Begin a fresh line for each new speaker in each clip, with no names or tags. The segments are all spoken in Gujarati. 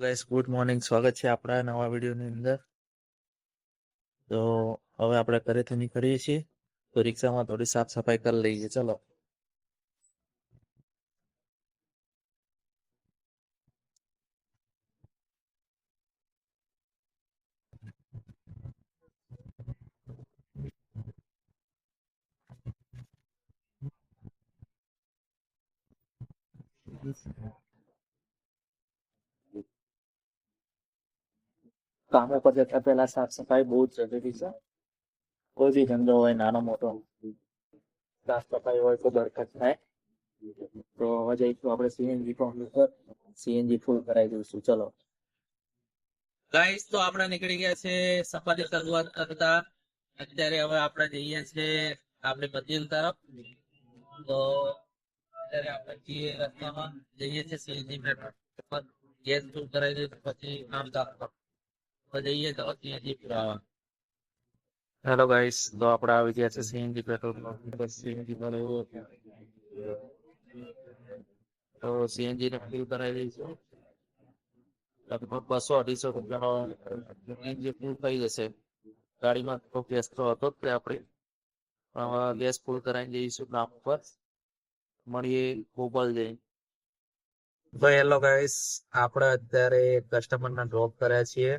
ગાઈસ ગુડ મોર્નિંગ, સ્વાગત છે આપણા નવા વિડીયોની અંદર. તો હવે આપણે ઘરેથી નીકળીએ છીએ, તો રિક્ષામાં થોડી સાફ સફાઈ કરી લઈએ. ચલો. કામો પર જતા પહેલા સાફ સફાઈ બહુ જ જરૂરી છે. કોઈ બી ધંધો હોય, નાનો મોટો, સાફ સફાઈ હોય તો બરકત થાય. તો હવે જઈશું આપણે સીએનજી પંપ ઉપર, સીએનજી ફૂલ કરાવી દઈશું. ચલો ગાઈસ, તો આપણે નીકળી ગયા છે સફારી શરૂઆત કરતા. અત્યારે હવે આપણે જઈએ છીએ આપણી મંદિર તરફ. તો અત્યારે આપણે જે રસ્તામાં જઈએ છીએ સીએનજી પેટ્રોલ ગેસ ફૂલ કરાવી દઈશું, પછી કામ ચાલુ તો જઈએ તો સીએનજી પુરાવા. હેલો ગાઈસ, તો આપણે આવી ગયા છે સીએનજી પેટ્રોલ પંપ. સીએનજી પર તો સીએનજી ને ફિલ કરાવી દઈશું. લગભગ 200-250 રૂપિયાનો સીએનજી ફૂલ થઈ જશે. ગાડીમાં તો ગેસ તો હતો જ તે આપણે, પણ હવે ગેસ ફૂલ કરાવીને જઈશું કામ ઉપર. મળીએ ગોપાલ જઈ. તો હેલો ગાઈસ, આપણે અત્યારે કસ્ટમરના ડ્રોપ કર્યા છીએ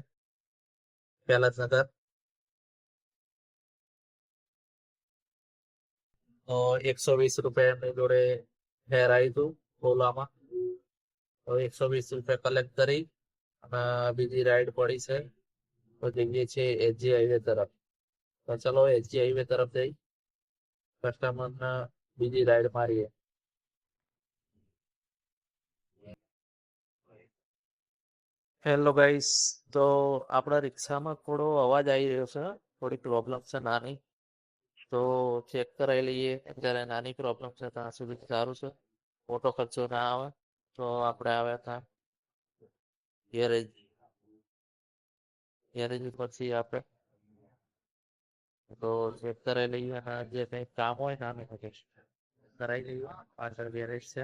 પહેલાજનગર. તો 120 રૂપિયા એમની જોડે ફેર આવ્યું હતું ઓલામાં. તો 120 રૂપિયા કલેક્ટ કરી અને બીજી રાઈડ પડી છે, તો જઈએ છીએ એચજી હાઈવે તરફ. તો ચલો એચજી હાઈવે તરફ જઈ કસ્ટમરને બીજી રાઈડ મારીએ. હેલો ગાઈસ, તો આપણા રિક્ષામાં થોડો અવાજ આવી રહ્યો છે, થોડી પ્રોબ્લેમ છે નાની. તો ચેક કરાવી લઈએ. અત્યારે નાની પ્રોબ્લેમ છે, ત્યાં સુધી સારું છે, મોટો ખર્ચો ના આવે. તો આપણે આવ્યા હતા ગેરેજ, ગેરેજ ઉપરથી આપણે તો ચેક કરાવી લઈએ અને જે કંઈ કામ હોય નાનું મોટું કરાવી લઈએ. પાછળ ગેરેજ છે,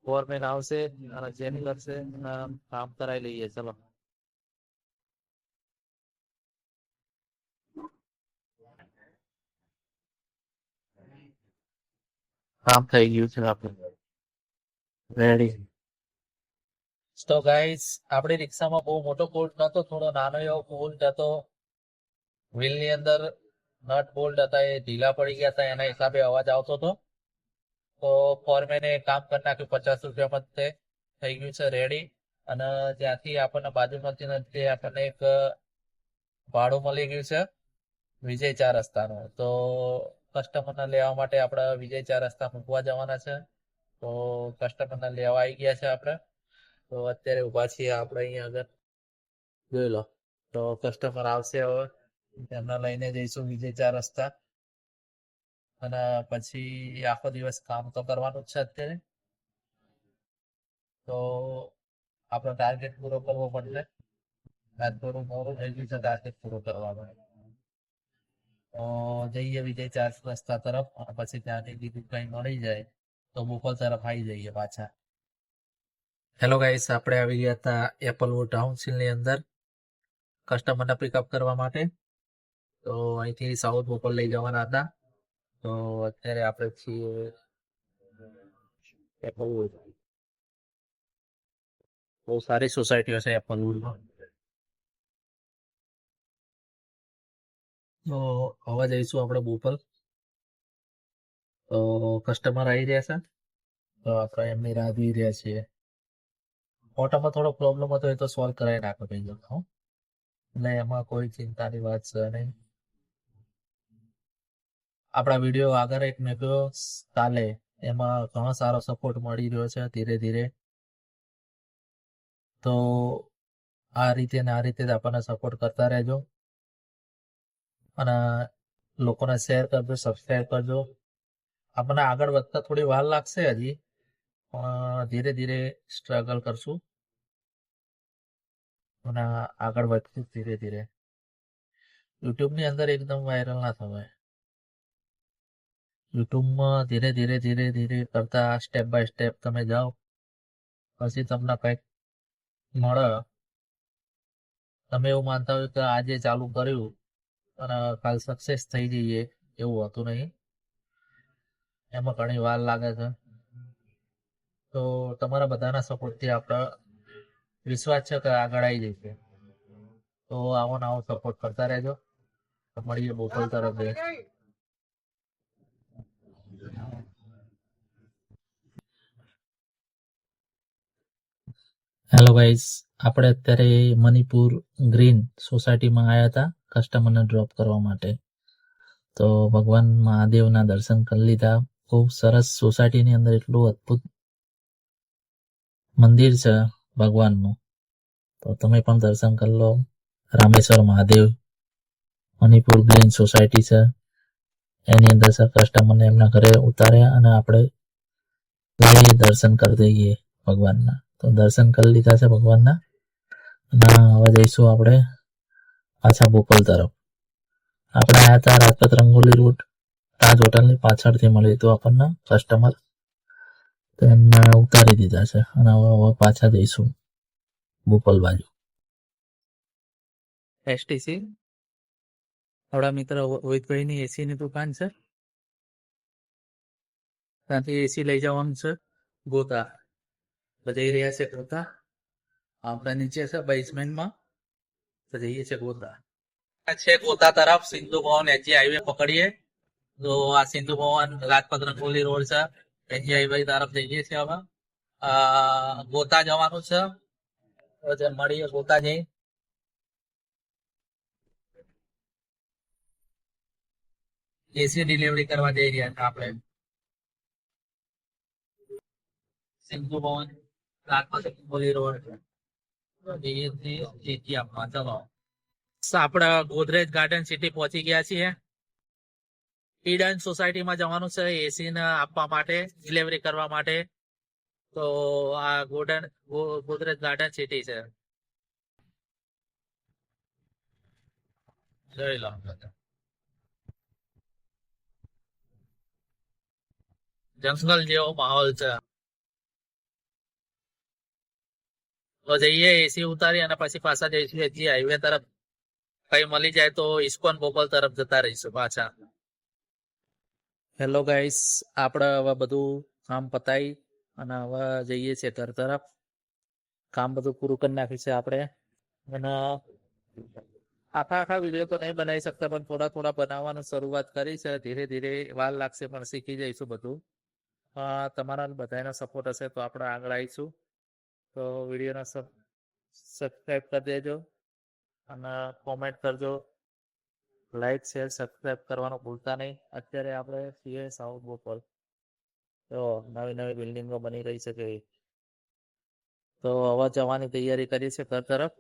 ફોરમેન આવશે અને ચેક કરશે અને કામ કરાવી લઈએ. ચલો. કામ થઈ ગયું છે આપણું, રેડી. તો ગાઈસ, આપણી રિક્ષામાં બહુ મોટો ફોલ્ટ નતો, થોડો નાનો એવો ફોલ્ટ હતો. વ્હીલની અંદર નટ બોલ્ટ હતા એ ઢીલા પડી ગયા હતા, એના હિસાબે અવાજ આવતો હતો. તો ફોરમેને કામ કરી નાખ્યું. 50 રૂપિયામાં તે થઈ ગયું છે રેડી. અને ત્યાંથી આપણને બાજુમાંથી આપણને એક ભાડું મળી ગયું છે વિજય 4 રસ્તાનું. તો કસ્ટમરને લેવા માટે આપણે વિજય 4 રસ્તા મૂકવા જવાના છે. તો કસ્ટમરને લેવા આવી ગયા છે આપણે. તો અત્યારે ઉભા છીએ આપણે અહીંયા આગળ, જોઈ લો. તો કસ્ટમર આવશે હવે, એમને લઈને જઈશું વિજય 4 રસ્તા. અને પછી આખો દિવસ કામ તો કરવાનું જ છે અત્યારે. તો આપણો ટાર્ગેટ પૂરો કરવો પડશે. આજ થોડું મોડું થઈ ગયું છે ટાર્ગેટ પૂરો કરવામાં. તો જઈએ વિજય 4 રસ્તા તરફ, અને પછી ત્યાંથી બીજું કંઈ મળી જાય તો બોપલ તરફ આવી જઈએ પાછા. હેલો ગાઈસ, આપણે આવી ગયા હતા એપલવુડ ટાઉનશીપની અંદર કસ્ટમરને પિકઅપ કરવા માટે. તો અહીંથી સાઉથ બોપલ લઈ જવાના હતા. તો અત્યારે આપણે છીએ એપલવુડ. બહુ સારી સોસાયટીઓ છે એપલવુડમાં. તો હવે જઈશું આપણે બોપલ. તો કસ્ટમર આવી રહ્યા છે, તો આપણે એમની રાહ જોઈ રહ્યા છીએ. ઓટોમાં થોડો પ્રોબ્લેમ હતો, એ તો સોલ્વ કરાવી નાખો ભાઈ લોકો, એટલે એમાં કોઈ ચિંતાની વાત છે નહીં. આપણા વિડીયો આગળ એક મેળવ્યો કાલે, એમાં ઘણો સારો સપોર્ટ મળી રહ્યો છે ધીરે ધીરે. તો આ રીતે ને આ રીતે જ આપણને સપોર્ટ કરતા રહેજો, અને લોકોને શેર કરજો, સબસ્ક્રાઈબ કરજો. આપણને આગળ વધતા થોડી વાર લાગશે હજી, પણ ધીરે ધીરે સ્ટ્રગલ કરશું અને આગળ વધશું ધીરે ધીરે. યુટ્યુબની અંદર એકદમ વાયરલ ના થવાય. યુટ્યુબમાં ધીરે ધીરે ધીરે ધીરે કરતા સ્ટેપ બાય સ્ટેપ તમે જાઓ પછી તમને કંઈક મળે. તમે એવું માનતા હોય કે આજે ચાલુ કર્યું અને કાલ સક્સેસ થઈ જઈએ, એવું હોતું નહીં. એમાં ઘણી વાર લાગે છે. તો તમારા બધાના સપોર્ટથી આપણે વિશ્વાસ છે કે આગળ આવી જઈશે. તો આવો ને આવો સપોર્ટ કરતા રહેજો. તો મળીએ બોપલ તરફથી. હેલો ગાઈઝ, આપણે અત્યારે મણિપુર ગ્રીન સોસાયટીમાં આવ્યા હતા કસ્ટમરને ડ્રોપ કરવા માટે. તો ભગવાન મહાદેવના દર્શન કરી લીધા. ખૂબ સરસ સોસાયટીની અંદર એટલું અદ્ભુત મંદિર છે ભગવાનનું. તો તમે પણ દર્શન કરી લો. રામેશ્વર મહાદેવ મણિપુર ગ્રીન સોસાયટી છે, એની અંદર છે. કસ્ટમરને એમના ઘરે ઉતાર્યા અને આપણે લઈએ દર્શન કરી દઈએ ભગવાનના. તો દર્શન કરી લીધા છે ભગવાનના, અને હવે જઈશું આપણે પાછા બોપલ તરફ. આપણે આવ્યા હતા રાજપત રંગોલી રોડ તાજ હોટલની પાછળથી મળી તો આપણને કસ્ટમર, તો એમને ઉતારી દીધા છે અને હવે પાછા જઈશું બોપલ બાજુ. એસટીસી આપણા મિત્ર રોહિતભાઈની એસીની દુકાન છે, ત્યાંથી એસી લઈ જવાનું છે ગોતા. જઈ રહ્યા છે ગોતા. આપણે નીચે છે બેઝમેન્ટમાં, તો જઈએ છે ગોતા. છે ગોતા તરફ સિંધુ ભવન એજી હાઈવે પકડીએ તો આ સિંધુ ભવન રાજપત રંગોલી રોડ છે, એજી હાઈવે તરફ જઈએ છીએ. હવે ગોતા જવાનું છે, મળીએ ગોતા જઈ. એસી ડિલિવરી કરવા જઈ રહ્યા હતા આપણે. સિંધુ ભવન રાજપત રંગોલી રોડ એથી આપવા. ચલો આપણે ગોદરેજ ગાર્ડન સિટી પહોંચી ગયા છીએ. ઈડન સોસાયટીમાં જવાનું છે એસી ને આપવા માટે, ડિલિવરી કરવા માટે. તો આ ગોદરેજ ગાર્ડન સિટી છે. જોઈ લો, જંગલ જેવો માહોલ છે. તો જઈએ એસી ઉતારી અને પછી પાછા જઈશું એજી હાઈવે તરફ. કઈ મળી જાય તો ઇસ્કોન બોપલ તરફ જતા રહીશું પાછા. હેલો ગાઈસ, આપણે હવે બધું કામ પતાવી અને હવે જઈએ છીએ ઘર તરફ. કામ બધું પૂરું કરી નાખ્યું છે આપણે, અને આખા વિડીયો તો નહીં બનાવી શકતા, પણ થોડા બનાવવાનું શરૂઆત કરી છે. ધીરે ધીરે વાર લાગશે, પણ શીખી જઈશું બધું. તમારા બધાનો સપોર્ટ હશે તો આપણે આગળ આવીશું. તો વિડીયોને સબસ્ક્રાઈબ કરી દેજો અને કોમેન્ટ કરજો. લાઈક શેર સબસ્ક્રાઈબ કરવાનું ભૂલતા નહીં. અત્યારે આપણે છીએ સાઉથ બોપલ. તો નવી બિલ્ડિંગો બની રહી છે. તો હવે જવાની તૈયારી કરી છે ઘર તરફ.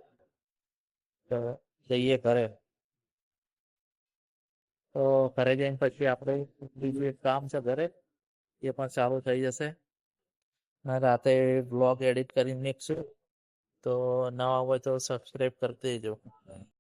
તો જઈએ ઘરે. તો ઘરે જઈને પછી આપણે બીજું એક કામ છે ઘરે, એ પણ ચાલુ થઈ જશે. રાતે બ્લોગ એડિટ કરી નાખશું. તો નવા હોય તો સબસ્ક્રાઈબ કરી દેજો.